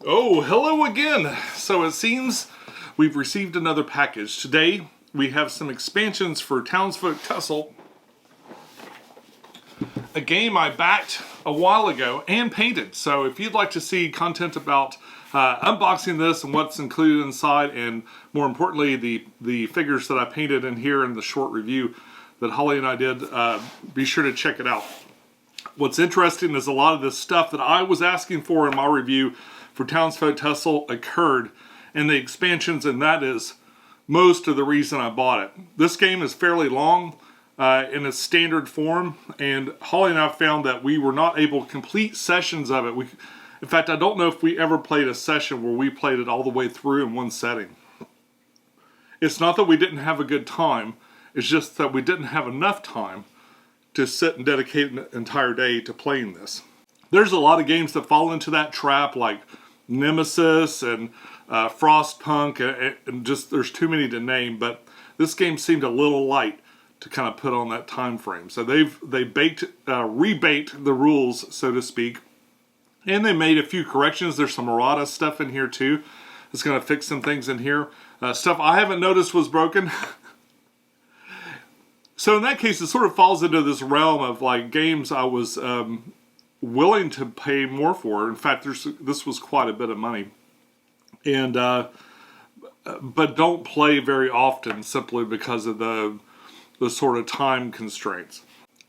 Oh, hello again. So it seems we've received another package. Today we have some expansions for TownsFolk Tussle, a game I backed a while ago and painted. So if you'd like to see content about unboxing this and what's included inside, and more importantly the figures that I painted in here in the short review that Holly and I did, be sure to check it out. What's interesting is a lot of this stuff that I was asking for in my review for TownsFolk Tussle occurred in the expansions, and that is most of the reason I bought it. This game is fairly long in its standard form, and Holly and I found that we were not able to complete sessions of it. In fact, I don't know if we ever played a session where we played it all the way through in one setting. It's not that we didn't have a good time, it's just that we didn't have enough time to sit and dedicate an entire day to playing this. There's a lot of games that fall into that trap, like Nemesis and Frostpunk, and just there's too many to name, but this game seemed a little light to kind of put on that time frame. So they rebaked the rules, so to speak, and they made a few corrections. There's some errata stuff in here too. It's going to fix some things in here. Stuff I haven't noticed was broken. So in that case, it sort of falls into this realm of like games I was willing to pay more for. In fact, this was quite a bit of money, and but don't play very often simply because of the sort of time constraints.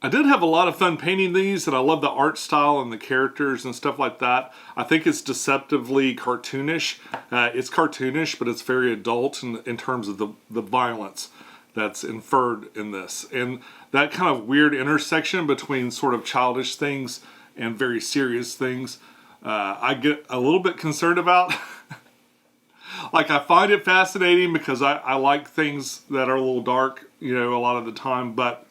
I did have a lot of fun painting these, and I love the art style and the characters and stuff like that. I think it's deceptively cartoonish. It's cartoonish, but it's very adult in terms of the violence that's inferred in this. And that kind of weird intersection between sort of childish things and very serious things, I get a little bit concerned about. Like, I find it fascinating because I like things that are a little dark, you know, a lot of the time, but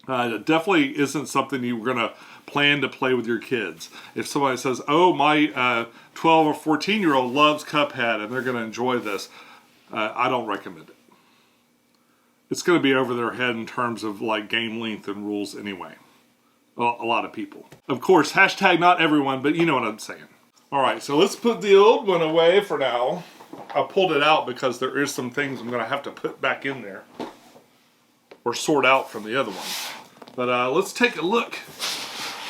it definitely isn't something you're going to plan to play with your kids. If somebody says, oh, my 12 or 14-year-old loves Cuphead and they're going to enjoy this, I don't recommend it. It's going to be over their head in terms of like game length and rules anyway. Well, a lot of people. Of course, hashtag not everyone, but you know what I'm saying. Alright, so let's put the old one away for now. I pulled it out because there is some things I'm going to have to put back in there, or sort out from the other one. But let's take a look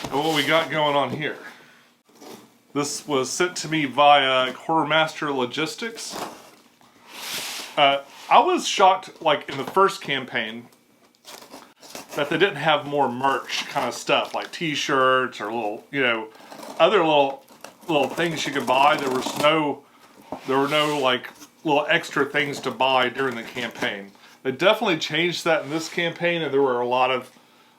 at what we got going on here. This was sent to me via Quartermaster Logistics. I was shocked, like in the first campaign, that they didn't have more merch kind of stuff, like t-shirts or little, you know, other little things you could buy. There were no like little extra things to buy during the campaign. They definitely changed that in this campaign, and there were a lot of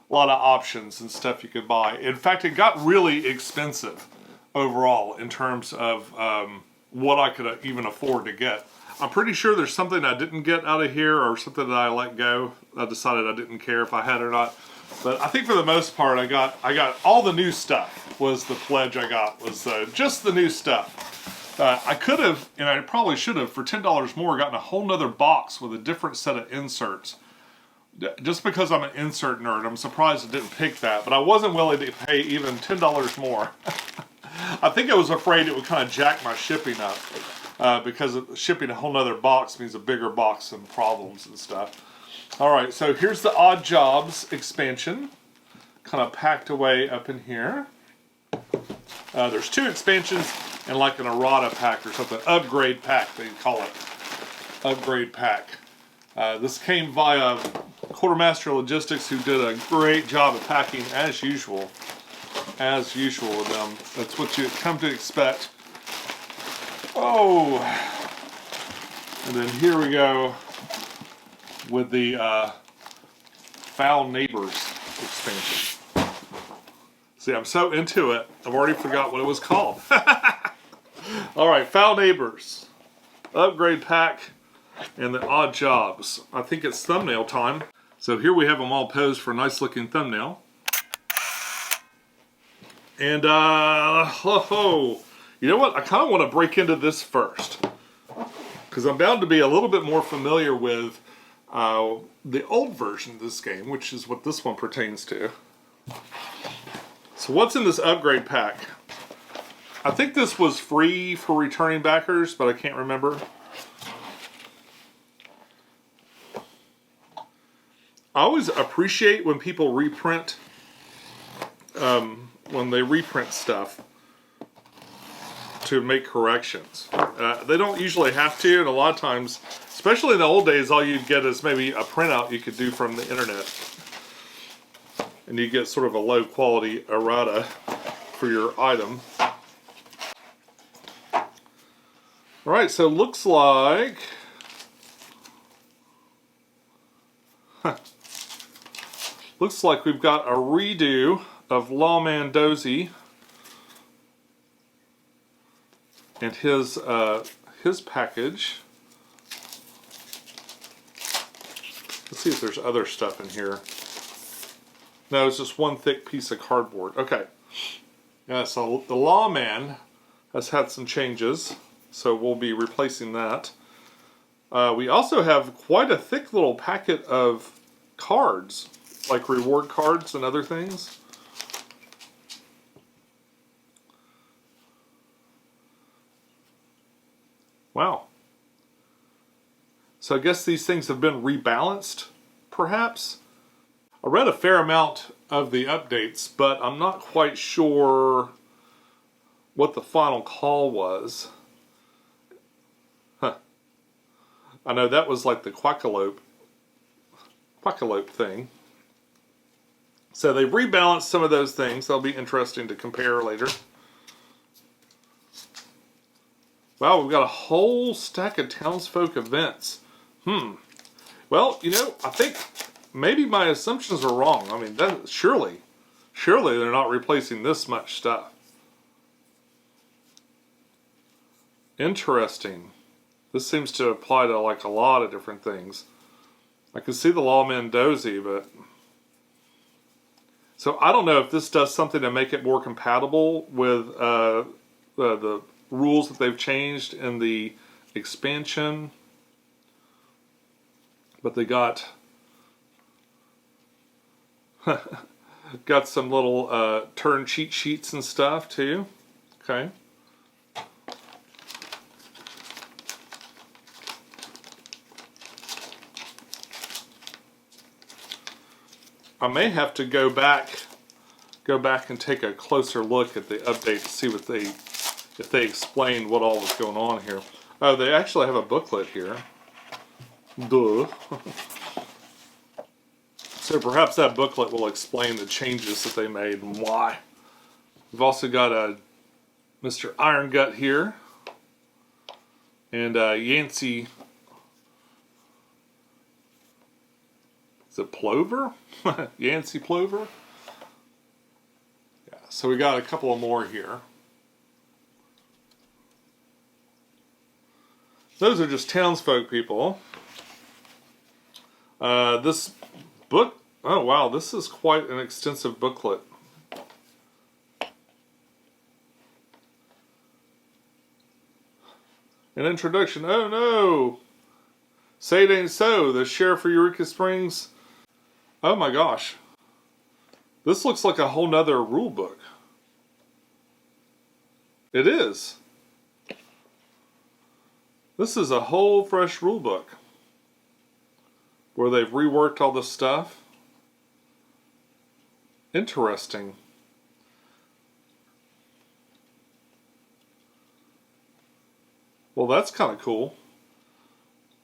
options and stuff you could buy. In fact, it got really expensive overall in terms of what I could even afford to get. I'm pretty sure there's something I didn't get out of here, or something that I let go. I decided I didn't care if I had or not. But I think for the most part, I got all the new stuff. Was the pledge I got, was just the new stuff. I could have, and I probably should have, for $10 more, gotten a whole nother box with a different set of inserts. Just because I'm an insert nerd, I'm surprised I didn't pick that. But I wasn't willing to pay even $10 more. I think I was afraid it would kind of jack my shipping up. Because shipping a whole nother box means a bigger box and problems and stuff. Alright, so here's the Odd Jobs expansion. Kind of packed away up in here. There's two expansions and like an errata pack or something. Upgrade pack, they call it. Upgrade pack. This came via Quartermaster Logistics, who did a great job of packing as usual. As usual with them. That's what you come to expect. Oh, and then here we go with the Foul Neighbors expansion. See, I'm so into it, I've already forgot what it was called. Alright, Foul Neighbors, Upgrade Pack, and the Odd Jobs. I think it's thumbnail time. So here we have them all posed for a nice looking thumbnail. And, you know what? I kind of want to break into this first, because I'm bound to be a little bit more familiar with the old version of this game, which is what this one pertains to. So what's in this upgrade pack? I think this was free for returning backers, but I can't remember. I always appreciate when people reprint, when they reprint stuff to make corrections. They don't usually have to, and a lot of times, especially in the old days, all you'd get is maybe a printout you could do from the internet. And you get sort of a low quality errata for your item. Alright, so looks like... looks like we've got a redo of Lawman Dozy and his package. Let's see if there's other stuff in here. No, it's just one thick piece of cardboard. Okay. Yeah, so the Lawman has had some changes, so we'll be replacing that. We also have quite a thick little packet of cards, like reward cards and other things. Wow. So I guess these things have been rebalanced, perhaps? I read a fair amount of the updates, but I'm not quite sure what the final call was. Huh. I know that was like the quackalope thing. So they've rebalanced some of those things. That'll be interesting to compare later. Wow, we've got a whole stack of TownsFolk events. Well, you know, I think maybe my assumptions are wrong. I mean, surely they're not replacing this much stuff. Interesting. This seems to apply to like a lot of different things. I can see the Lawman Dozy, but... So I don't know if this does something to make it more compatible with the rules that they've changed in the expansion. But they got got some little turn cheat sheets and stuff too. Okay. I may have to go back and take a closer look at the update to see what if they explained what all was going on here. Oh, they actually have a booklet here. Duh. So perhaps that booklet will explain the changes that they made and why. We've also got a Mr. Iron Gut here. And Yancey... Is it Plover? Yancey Plover? Yeah, so we got a couple of more here. Those are just TownsFolk people. This book, oh wow, this is quite an extensive booklet. An introduction, oh no! Say it ain't so, the sheriff of Eureka Springs. Oh my gosh. This looks like a whole nother rule book. It is. This is a whole fresh rule book where they've reworked all this stuff. Interesting. Well, that's kind of cool.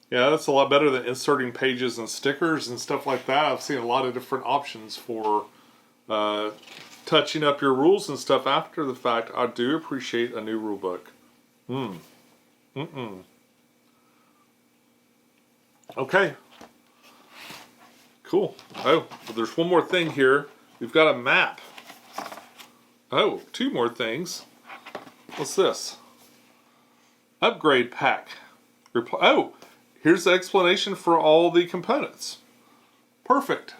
Yeah, that's a lot better than inserting pages and stickers and stuff like that. I've seen a lot of different options for touching up your rules and stuff after the fact. I do appreciate a new rule book. Okay. Cool. Oh, well, there's one more thing here. We've got a map. Oh, two more things. What's this? Upgrade pack. Oh, here's the explanation for all the components. Perfect.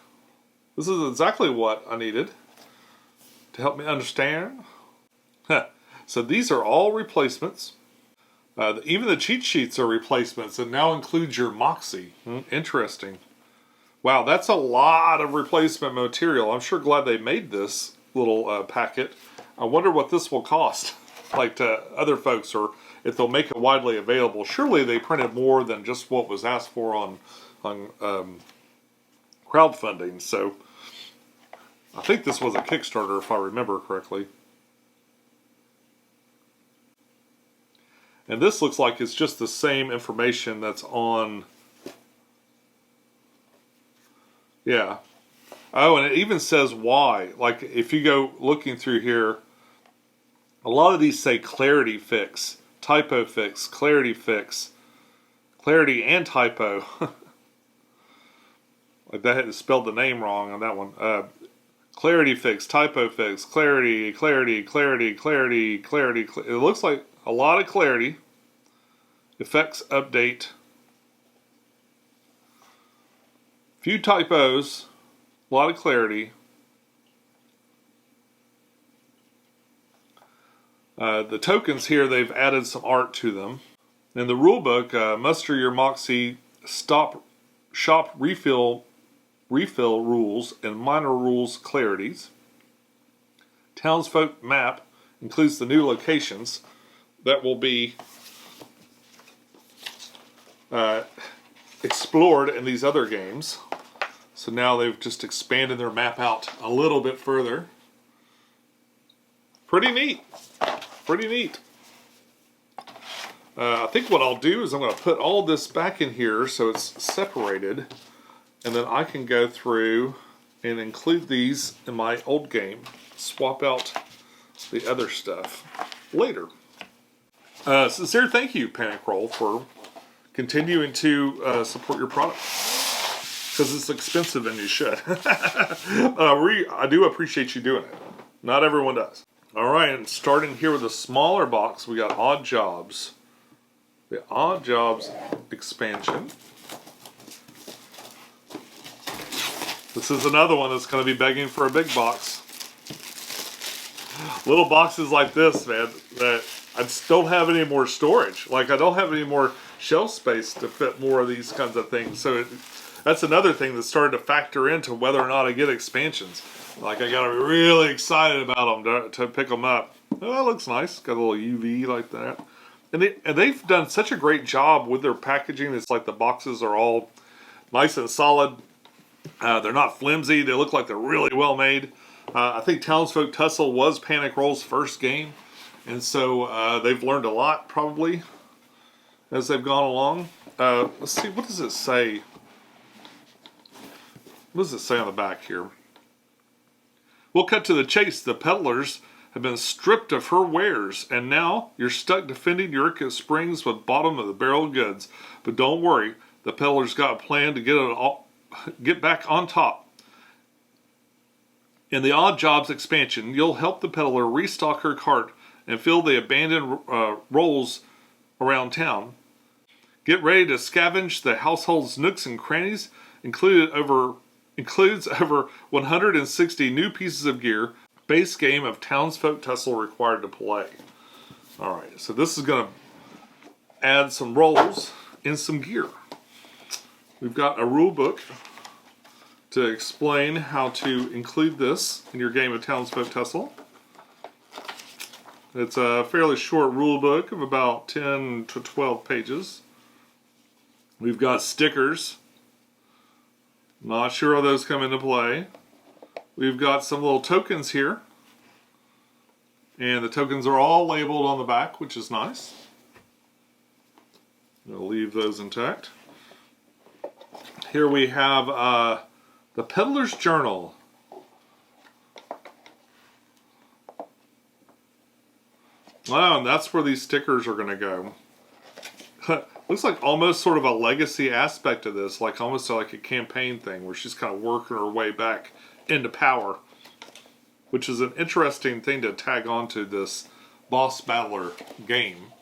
This is exactly what I needed to help me understand. So these are all replacements. Even the cheat sheets are replacements and now includes your Moxie. Interesting. Wow, that's a lot of replacement material. I'm sure glad they made this little packet. I wonder what this will cost. like to other folks, or if they'll make it widely available. Surely they printed more than just what was asked for on crowdfunding. So I think this was a Kickstarter, if I remember correctly. And this looks like it's just the same information that's on. Yeah. Oh, and it even says why. Like, if you go looking through here, a lot of these say clarity fix, typo fix, clarity and typo. Like that had spelled the name wrong on that one. Clarity fix, typo fix, clarity. It looks like a lot of clarity. Effects update. Few typos. A lot of clarity. The tokens here, they've added some art to them. In the rulebook, muster your Moxie shop refill rules and minor rules clarities. TownsFolk map includes the new locations that will be explored in these other games. So now they've just expanded their map out a little bit further. Pretty neat. Pretty neat. I think what I'll do is I'm going to put all this back in here so it's separated. And then I can go through and include these in my old game. Swap out the other stuff later. Sincere thank you, Panic Roll, for continuing to support your product. Because it's expensive and you should. I do appreciate you doing it. Not everyone does. Alright, and starting here with a smaller box, we got Odd Jobs. The Odd Jobs expansion. This is another one that's going to be begging for a big box. Little boxes like this, man, that I just don't have any more storage. Like, I don't have any more shelf space to fit more of these kinds of things. So that's another thing that's started to factor into whether or not I get expansions. Like, I gotta be really excited about them to pick them up. Oh, that looks nice. Got a little UV like that. And they've done such a great job with their packaging. It's like the boxes are all nice and solid. They're not flimsy. They look like they're really well made. I think TownsFolk Tussle was Panic Roll's first game. And so they've learned a lot, probably, as they've gone along. Let's see, what does it say? What does it say on the back here? We'll cut to the chase. The peddlers have been stripped of her wares, and now you're stuck defending Eureka Springs with bottom-of-the-barrel goods. But don't worry, the peddlers got a plan to get back on top. In the Odd Jobs expansion, you'll help the peddler restock her cart and fill the abandoned rolls around town. Get ready to scavenge the household's nooks and crannies, includes over 160 new pieces of gear. Base game of TownsFolk Tussle required to play. Alright, so this is going to add some rolls and some gear. We've got a rule book to explain how to include this in your game of TownsFolk Tussle. It's a fairly short rule book of about 10 to 12 pages. We've got stickers. Not sure how those come into play. We've got some little tokens here. And the tokens are all labeled on the back, which is nice. I'll leave those intact. Here we have the Peddler's Journal. Wow, and that's where these stickers are going to go. Looks like almost sort of a legacy aspect of this, like almost like a campaign thing where she's kind of working her way back into power, which is an interesting thing to tag onto this boss battler game.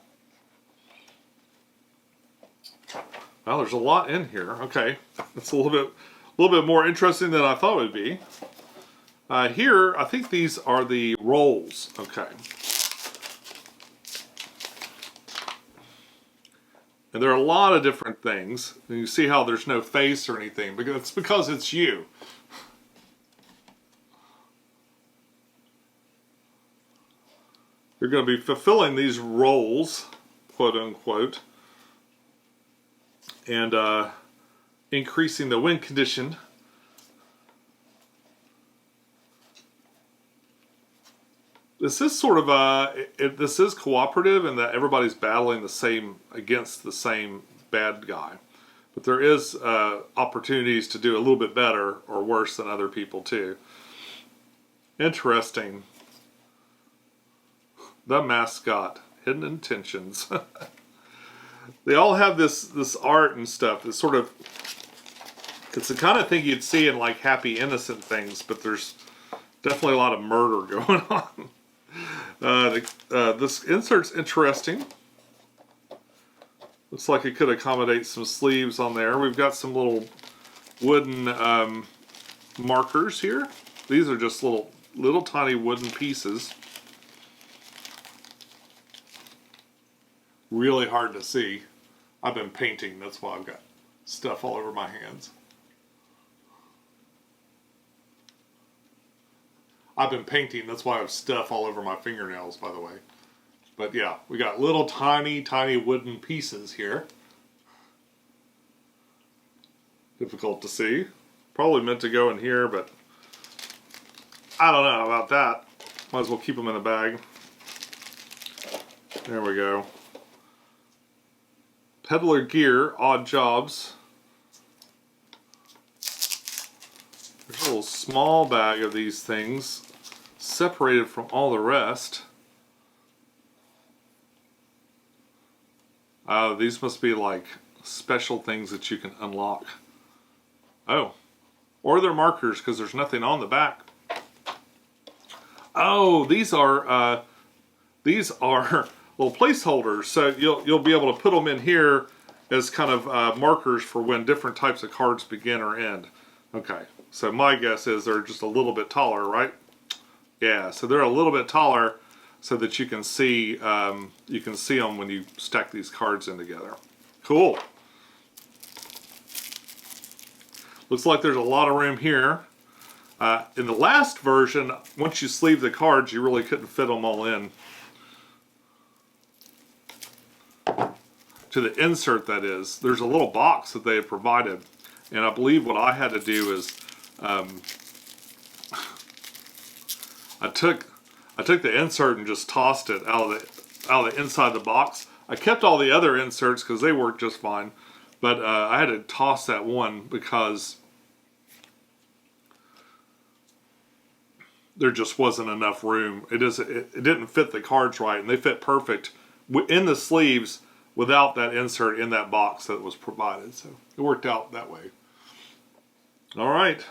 Well, there's a lot in here. Okay, it's a little bit more interesting than I thought it would be. Here, I think these are the rolls. Okay. And there are a lot of different things. And you see how there's no face or anything. It's because it's you. You're going to be fulfilling these roles, quote unquote, and increasing the win condition. This is sort of this is cooperative in that everybody's battling against the same bad guy. But there is opportunities to do a little bit better or worse than other people too. Interesting. The mascot, hidden intentions. They all have this art and stuff. It's sort of, it's the kind of thing you'd see in like Happy Innocent things, but there's definitely a lot of murder going on. This insert's interesting. Looks like it could accommodate some sleeves on there. We've got some little wooden markers here. These are just little tiny wooden pieces. Really hard to see. I've been painting, that's why I've got stuff all over my hands. I've been painting, that's why I have stuff all over my fingernails, by the way. But yeah, we got little tiny wooden pieces here. Difficult to see. Probably meant to go in here, but I don't know about that. Might as well keep them in a bag. There we go. Peddler Gear, Odd Jobs. There's a little small bag of these things, separated from all the rest. These must be like special things that you can unlock. Oh, or they're markers because there's nothing on the back. Oh, these are little placeholders. So you'll be able to put them in here as kind of markers for when different types of cards begin or end. Okay, so my guess is they're just a little bit taller, right? Yeah, so they're a little bit taller, so that you can see them when you stack these cards in together. Cool. Looks like there's a lot of room here. In the last version, once you sleeve the cards, you really couldn't fit them all in. To the insert, that is. There's a little box that they have provided. And I believe what I had to do is I took the insert and just tossed it out of the inside the box. I kept all the other inserts because they worked just fine, but I had to toss that one because there just wasn't enough room. It didn't fit the cards right, and they fit perfect in the sleeves without that insert in that box that was provided. So it worked out that way. All right.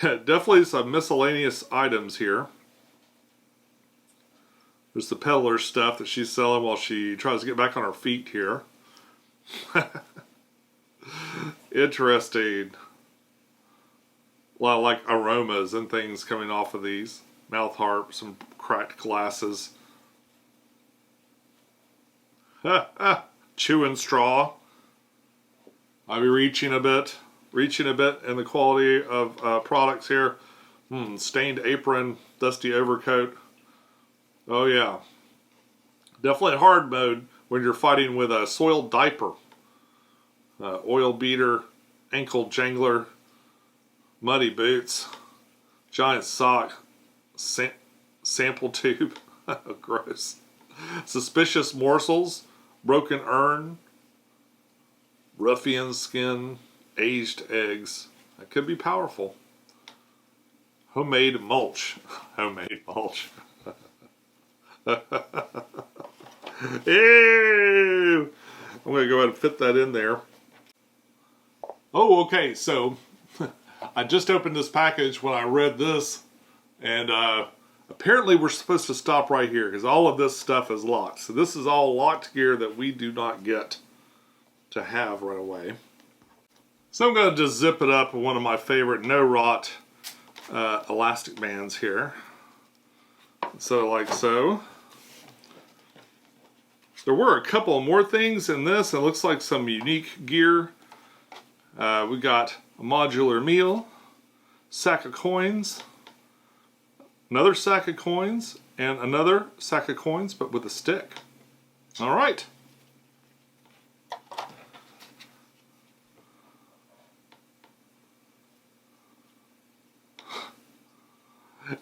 Yeah, definitely some miscellaneous items here. There's the peddler stuff that she's selling while she tries to get back on her feet here. Interesting. A lot of like aromas and things coming off of these. Mouth harp, some cracked glasses. Chewing straw. I'll be reaching a bit in the quality of products here. Stained apron, dusty overcoat. Oh yeah. Definitely hard mode when you're fighting with a soiled diaper. Oil beater, ankle jangler, muddy boots, giant sock, sample tube. Gross. Suspicious morsels, broken urn, ruffian skin, aged eggs. That could be powerful. Homemade mulch. Homemade mulch. Ew! I'm going to go ahead and fit that in there. Oh, okay, so I just opened this package when I read this, and apparently we're supposed to stop right here because all of this stuff is locked. So this is all locked gear that we do not get to have right away. So I'm going to just zip it up with one of my favorite no-rot elastic bands here. So like so. There were a couple more things in this. It looks like some unique gear. We got a modular meal, sack of coins, Another sack of coins, and another sack of coins, but with a stick. All right.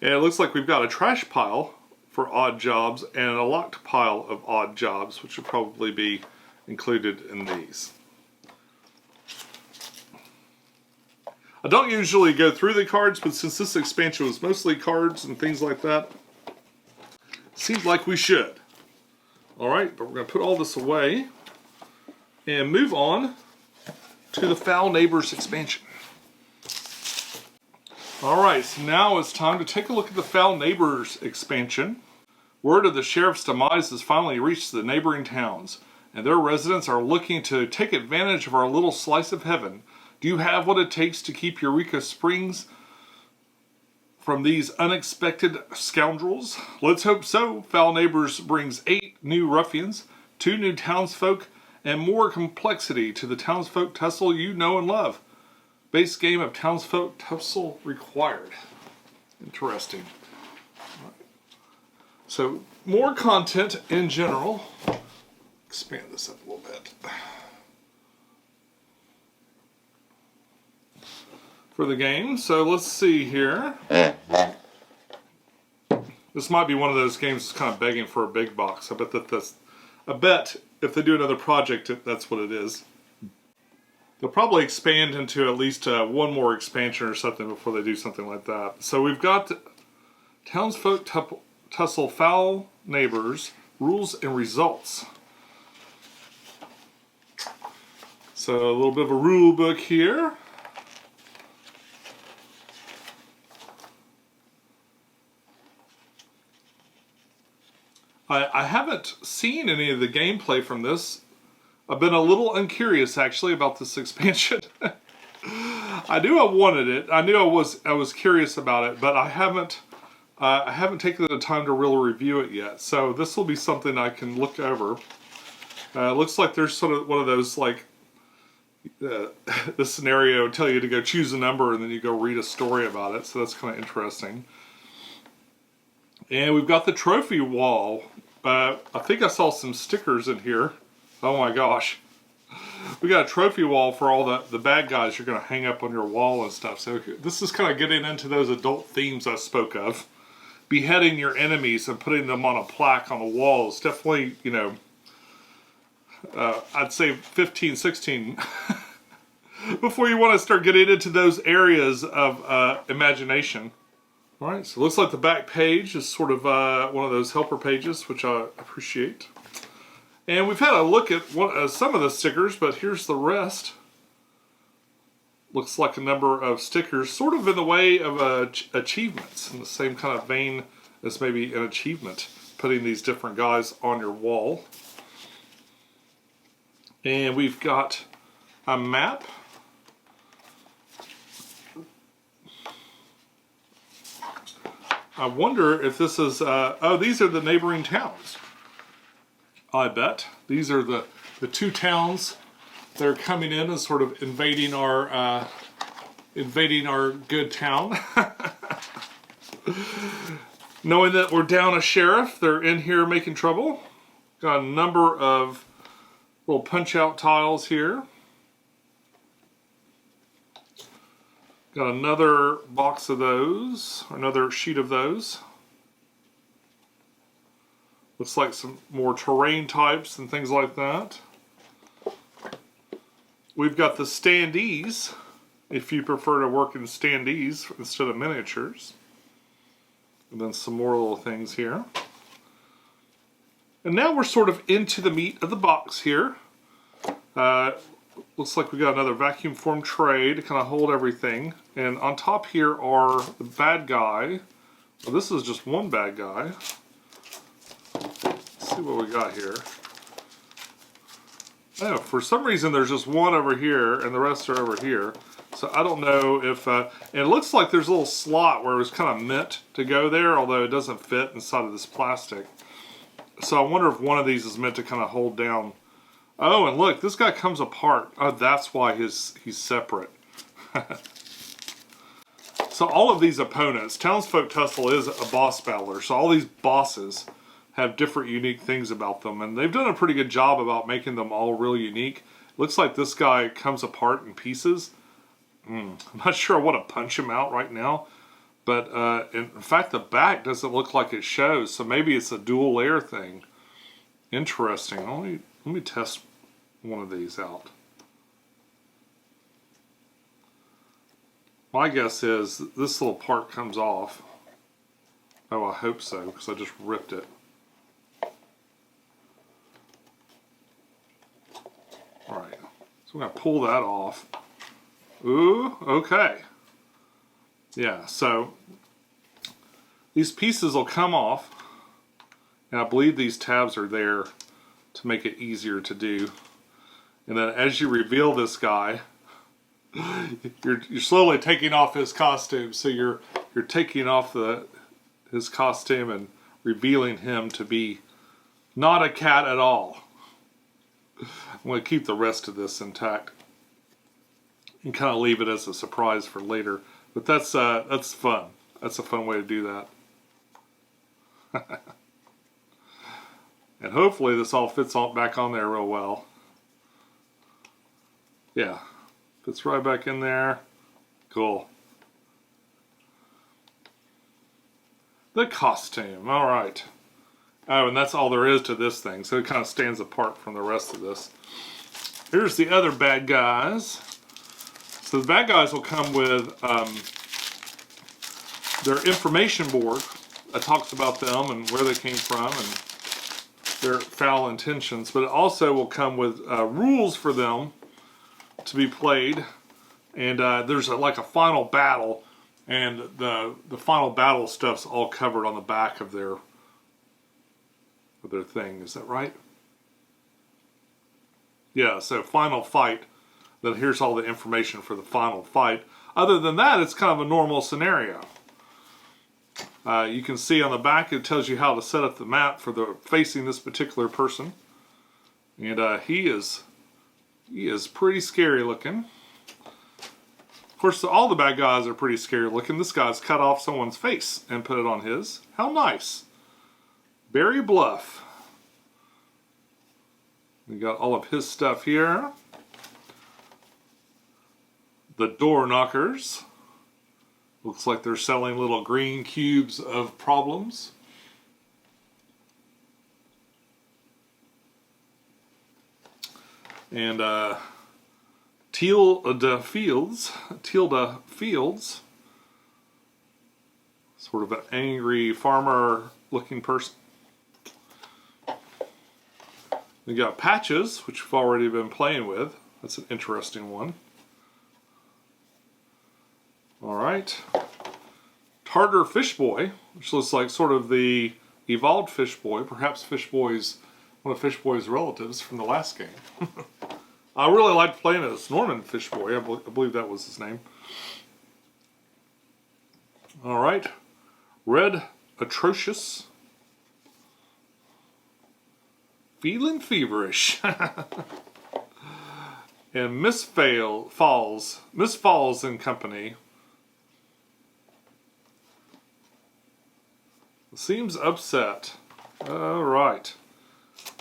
And it looks like we've got a trash pile for odd jobs and a locked pile of odd jobs, which will probably be included in these. I don't usually go through the cards, but since this expansion was mostly cards and things like that, seems like we should. Alright, but we're going to put all this away and move on to the Foul Neighbors expansion. Alright, so now it's time to take a look at the Foul Neighbors expansion. Word of the sheriff's demise has finally reached the neighboring towns, and their residents are looking to take advantage of our little slice of heaven. Do you have what it takes to keep Eureka Springs from these unexpected scoundrels? Let's hope so. Foul Neighbors brings 8 new ruffians, 2 new townsfolk, and more complexity to the townsfolk tussle you know and love. Base game of townsfolk tussle required. Interesting. So, more content in general. Expand this up a little bit. For the game. So let's see here. This might be one of those games that's kind of begging for a big box. I bet if they do another project, that's what it is. They'll probably expand into at least one more expansion or something before they do something like that. So we've got Townsfolk Tussle Foul Neighbors, Rules and Results. So a little bit of a rule book here. I haven't seen any of the gameplay from this. I've been a little uncurious actually about this expansion. I knew I wanted it. I knew I was curious about it, but I haven't taken the time to really review it yet. So this will be something I can look over. Looks like there's sort of one of those like the scenario tell you to go choose a number and then you go read a story about it. So that's kind of interesting. And we've got the trophy wall. I think I saw some stickers in here. Oh my gosh. We got a trophy wall for all the bad guys you're going to hang up on your wall and stuff. So this is kind of getting into those adult themes I spoke of. Beheading your enemies and putting them on a plaque on the wall is definitely, you know, I'd say 15, 16. Before you want to start getting into those areas of imagination. Alright, so it looks like the back page is sort of one of those helper pages, which I appreciate. And we've had a look at some of the stickers, but here's the rest. Looks like a number of stickers, sort of in the way of achievements, in the same kind of vein as maybe an achievement, putting these different guys on your wall. And we've got a map. I wonder if this is, oh, these are the neighboring towns. I bet. These are the 2 towns that are coming in and sort of invading our good town. Knowing that we're down a sheriff, they're in here making trouble. Got a number of little punch-out tiles here. Got another box of those, another sheet of those. Looks like some more terrain types and things like that. We've got the standees, if you prefer to work in standees instead of miniatures. And then some more little things here. And now we're sort of into the meat of the box here. Looks like we got another vacuum form tray to kind of hold everything. And on top here are the bad guy. Well, this is just one bad guy. Let's see what we got here. Oh, for some reason there's just one over here and the rest are over here. So I don't know if, and it looks like there's a little slot where it was kind of meant to go there, although it doesn't fit inside of this plastic. So I wonder if one of these is meant to kind of hold down. Oh, and look, this guy comes apart. Oh, that's why he's separate. So So all of these opponents, TownsFolk Tussle is a boss battler, so all these bosses have different unique things about them, and they've done a pretty good job about making them all really unique. Looks like this guy comes apart in pieces. I'm not sure I want to punch him out right now, but in fact the back doesn't look like it shows, so maybe it's a dual layer thing. Interesting. Let me test one of these out. My guess is this little part comes off. Oh, I hope so, because I just ripped it. Alright, so I'm going to pull that off. Ooh, okay. Yeah, so these pieces will come off. And I believe these tabs are there to make it easier to do. And then as you reveal this guy, you're slowly taking off his costume, so you're taking off his costume and revealing him to be not a cat at all. I'm going to keep the rest of this intact and kind of leave it as a surprise for later. But that's fun. That's a fun way to do that. And hopefully this all fits back on there real well. Yeah. Fits right back in there. Cool. The costume. Alright. Oh, and that's all there is to this thing. So it kind of stands apart from the rest of this. Here's the other bad guys. So the bad guys will come with their information board that talks about them and where they came from and their foul intentions. But it also will come with rules for them to be played, and there's like a final battle, and the final battle stuff's all covered on the back of their thing. Is that right? Yeah, so final fight. Then here's all the information for the final fight. Other than that, it's kind of a normal scenario. You can see on the back it tells you how to set up the map for facing this particular person, and he is pretty scary looking. Of course, all the bad guys are pretty scary looking. This guy's cut off someone's face and put it on his. How nice. Barry Bluff. We got all of his stuff here. The Door Knockers. Looks like they're selling little green cubes of problems. And Tilda Fields, sort of an angry farmer looking person. We got Patches, which we've already been playing with. That's an interesting one. Alright. Tartar Fish Boy, which looks like sort of the evolved Fish Boy, perhaps one of Fish Boy's relatives from the last game. I really liked playing as Norman Fish Boy. I believe that was his name. Alright. Red Atrocious. Feeling Feverish. And Miss Falls and Company. Seems upset. Alright.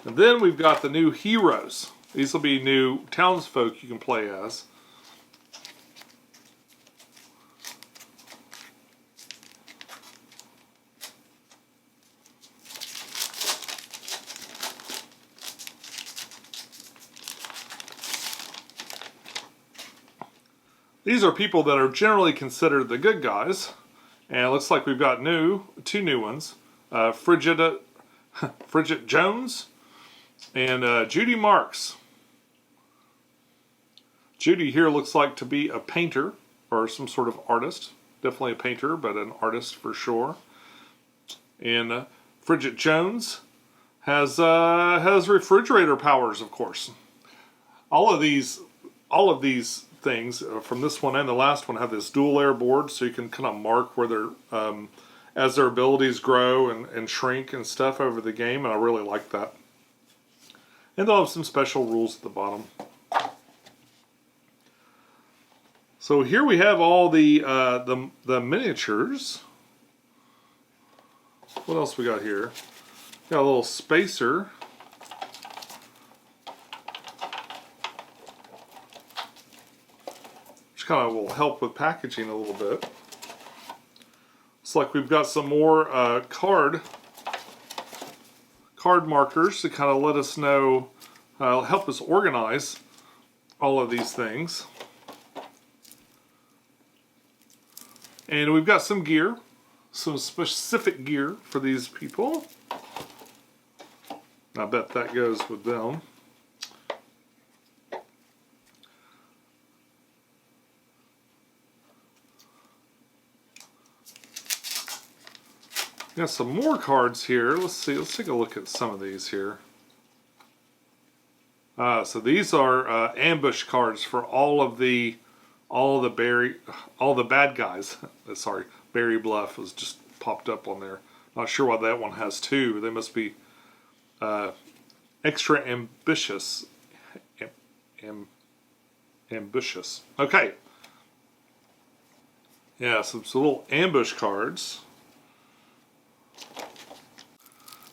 And then we've got the new heroes. These will be new townsfolk you can play as. These are people that are generally considered the good guys. And it looks like we've got two new ones. Frigid Jones and Judy Marks. Judy here looks like to be a painter or some sort of artist. Definitely a painter, but an artist for sure. And Frigid Jones has refrigerator powers, of course. All of these things from this one and the last one have this dual layer board, so you can kind of mark where they're as their abilities grow and shrink and stuff over the game, and I really like that. And they'll have some special rules at the bottom. So here we have all the miniatures. What else we got here? Got a little spacer. Which kind of will help with packaging a little bit. Looks like we've got some more card markers to kind of let us know, help us organize all of these things. And we've got some gear, some specific gear for these people. I bet that goes with them. Got some more cards here. Let's see. Let's take a look at some of these here. So these are ambush cards for all the bad guys. Sorry, Berry Bluff was just popped up on there. Not sure why that one has two. They must be extra ambitious. Ambitious. Okay. Yeah, some little ambush cards.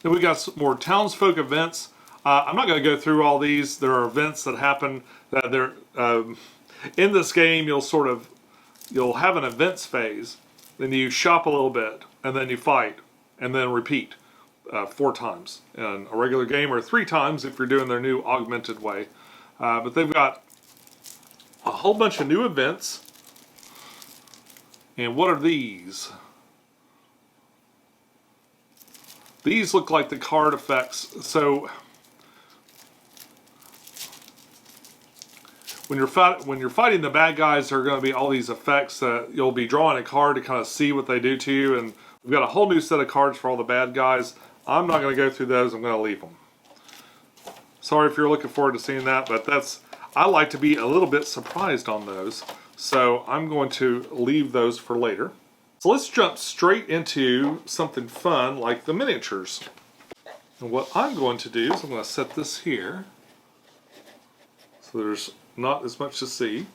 Then we got some more TownsFolk events. I'm not going to go through all these. There are events that happen that they're in this game. You'll have an events phase, then you shop a little bit, and then you fight, and then repeat 4 times in a regular game, or 3 times if you're doing their new augmented way. But they've got a whole bunch of new events. And what are these? These look like the card effects. So when you're fighting the bad guys, there are going to be all these effects that you'll be drawing a card to kind of see what they do to you. And we've got a whole new set of cards for all the bad guys. I'm not going to go through those. I'm going to leave them. Sorry if you're looking forward to seeing that, but I like to be a little bit surprised on those. So I'm going to leave those for later. So let's jump straight into something fun like the miniatures. And what I'm going to do is I'm going to set this here so there's not as much to see.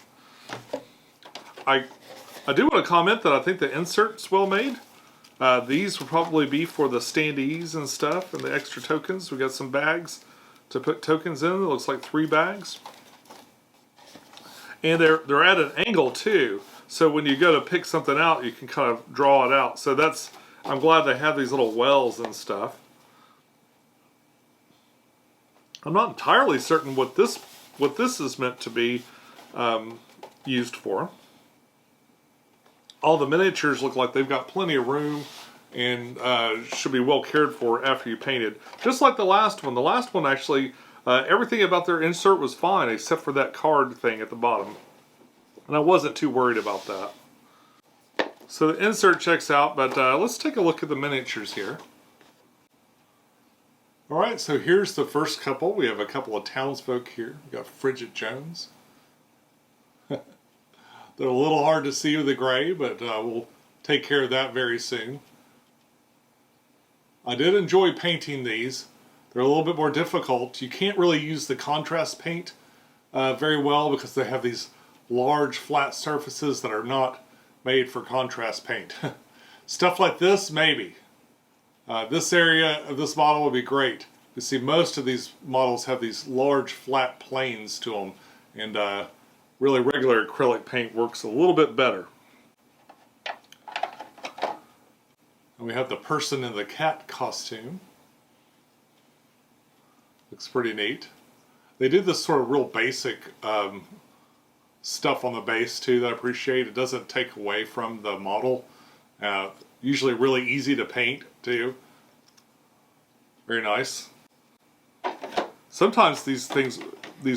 I do want to comment that I think the insert's well made. These will probably be for the standees and stuff and the extra tokens. We got some bags to put tokens in. It looks like 3 bags. And they're at an angle too. So when you go to pick something out, you can kind of draw it out. So I'm glad they have these little wells and stuff. I'm not entirely certain what this is meant to be used for. All the miniatures look like they've got plenty of room and should be well cared for after you paint it. Just like the last one. The last one actually, everything about their insert was fine except for that card thing at the bottom. And I wasn't too worried about that. So the insert checks out, but let's take a look at the miniatures here. Alright, so here's the first couple. We have a couple of townsfolk here. We've got Frigid Jones. They're a little hard to see with the gray, but we'll take care of that very soon. I did enjoy painting these. They're a little bit more difficult. You can't really use the contrast paint very well because they have these large flat surfaces that are not made for contrast paint. Stuff like this, maybe. This area of this model would be great. You see most of these models have these large flat planes to them, and really regular acrylic paint works a little bit better. And we have the person in the cat costume. Looks pretty neat. They did this sort of real basic stuff on the base too that I appreciate. It doesn't take away from the model. Usually really easy to paint too. Very nice. Sometimes these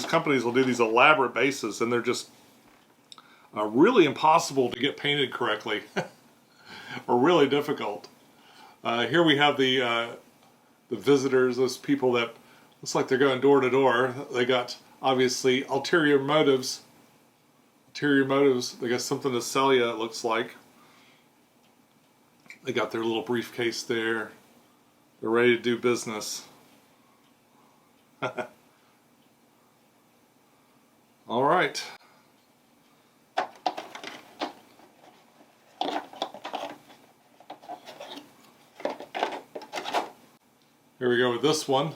companies will do these elaborate bases and they're just really impossible to get painted correctly. Or really difficult. Here we have the visitors, those people that looks like they're going door to door. They got obviously ulterior motives. They got something to sell you, it looks like. They got their little briefcase there. They're ready to do business. All right. Here we go with this one.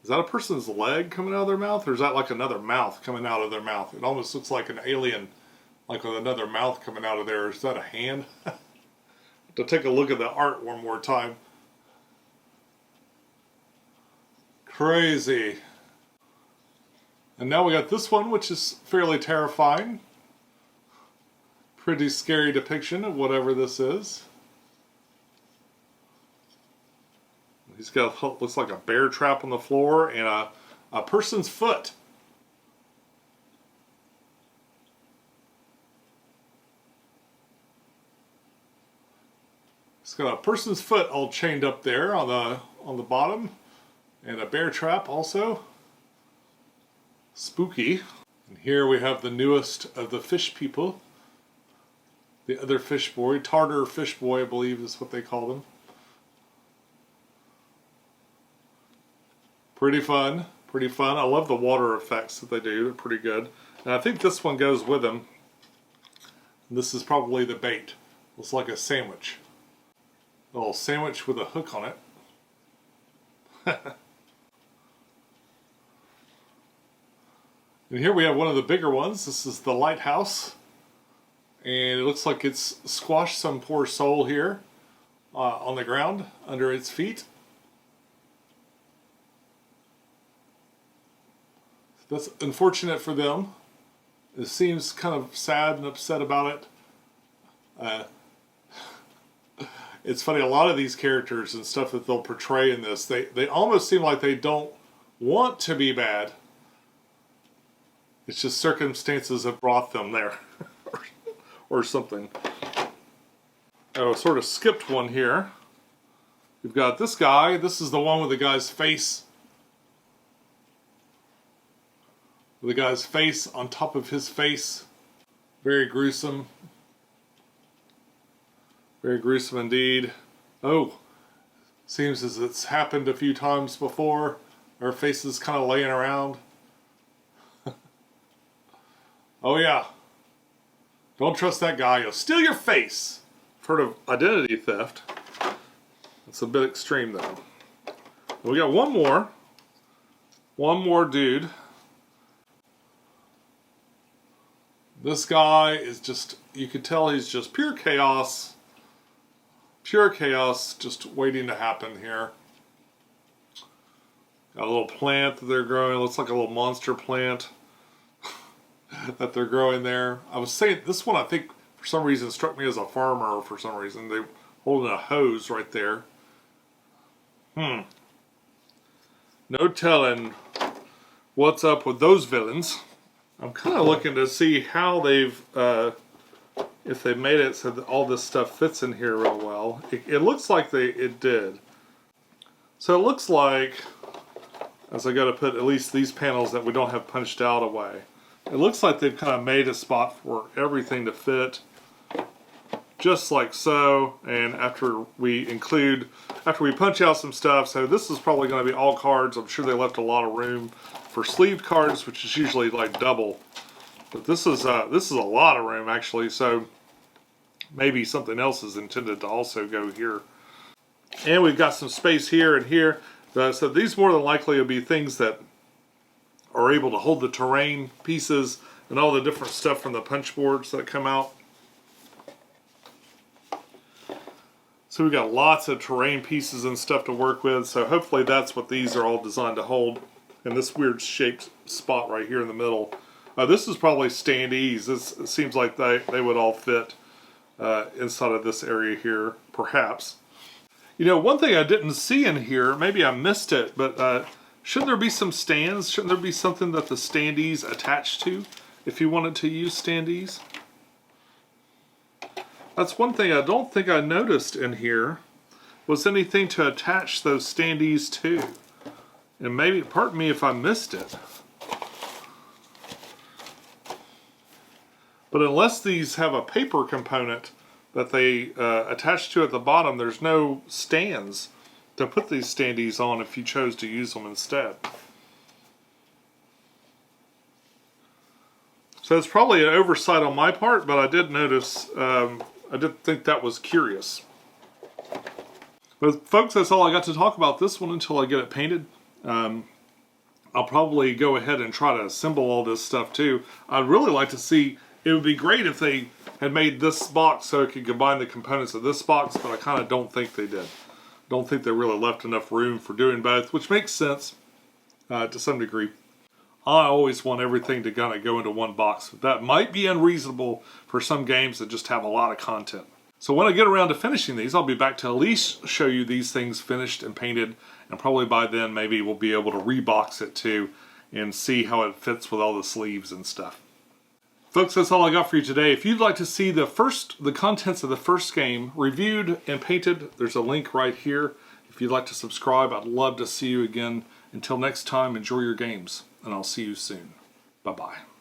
Is that a person's leg coming out of their mouth, or is that like another mouth coming out of their mouth? It almost looks like an alien, like with another mouth coming out of there. Is that a hand? To take a look at the art one more time. Crazy. And now we got this one, which is fairly terrifying. Pretty scary depiction of whatever this is. He's got, looks like a bear trap on the floor and a person's foot. He's got a person's foot all chained up there on the bottom, and a bear trap also. Spooky. And here we have the newest of the fish people. The other fish boy, Tartar fish boy, I believe is what they call them. Pretty fun, pretty fun. I love the water effects that they do, they're pretty good. And I think this one goes with them. And this is probably the bait. Looks like a sandwich. A little sandwich with a hook on it. And here we have one of the bigger ones. This is the lighthouse. And it looks like it's squashed some poor soul here on the ground under its feet. That's unfortunate for them. It seems kind of sad and upset about it. It's funny, a lot of these characters and stuff that they'll portray in this, they almost seem like they don't want to be bad. It's just circumstances have brought them there. Or something. Oh, sort of skipped one here. We've got this guy. This is the one with the guy's face. With the guy's face on top of his face. Very gruesome. Very gruesome indeed. Oh, seems as it's happened a few times before. Our face is kind of laying around. Oh yeah. Don't trust that guy. He'll steal your face. I've heard of identity theft. It's a bit extreme though. We got one more. One more dude. This guy is just, you could tell he's just pure chaos. Pure chaos just waiting to happen here. Got a little plant that they're growing. Looks like a little monster plant that they're growing there. I was saying, this one I think for some reason struck me as a farmer for some reason. They're holding a hose right there. No telling what's up with those villains. I'm kind of looking to see how they've, if they made it so that all this stuff fits in here real well. It looks like it did. So it looks like, as I got to put at least these panels that we don't have punched out away. It looks like they've kind of made a spot for everything to fit, just like so. And after we punch out some stuff, so this is probably going to be all cards. I'm sure they left a lot of room for sleeved cards, which is usually like double. But this is a lot of room actually. So maybe something else is intended to also go here. And we've got some space here and here. So these more than likely will be things that are able to hold the terrain pieces and all the different stuff from the punch boards that come out. So we've got lots of terrain pieces and stuff to work with, so hopefully that's what these are all designed to hold in this weird shaped spot right here in the middle. This is probably standees. It seems like they would all fit inside of this area here, perhaps. You know, one thing I didn't see in here, maybe I missed it, but shouldn't there be some stands? Shouldn't there be something that the standees attach to if you wanted to use standees? That's one thing I don't think I noticed in here, was anything to attach those standees to. And maybe, pardon me if I missed it. But unless these have a paper component that they attach to at the bottom, there's no stands to put these standees on if you chose to use them instead. So it's probably an oversight on my part, but I did notice, I did think that was curious. But folks, that's all I got to talk about this one until I get it painted. I'll probably go ahead and try to assemble all this stuff too. I'd really like to see, it would be great if they had made this box so it could combine the components of this box, but I kind of don't think they did. Don't think they really left enough room for doing both, which makes sense to some degree. I always want everything to kind of go into one box. That might be unreasonable for some games that just have a lot of content. So when I get around to finishing these, I'll be back to at least show you these things finished and painted, and probably by then maybe we'll be able to rebox it too and see how it fits with all the sleeves and stuff. Folks, that's all I got for you today. If you'd like to see the contents of the first game reviewed and painted, there's a link right here. If you'd like to subscribe, I'd love to see you again. Until next time, enjoy your games, and I'll see you soon. Bye-bye.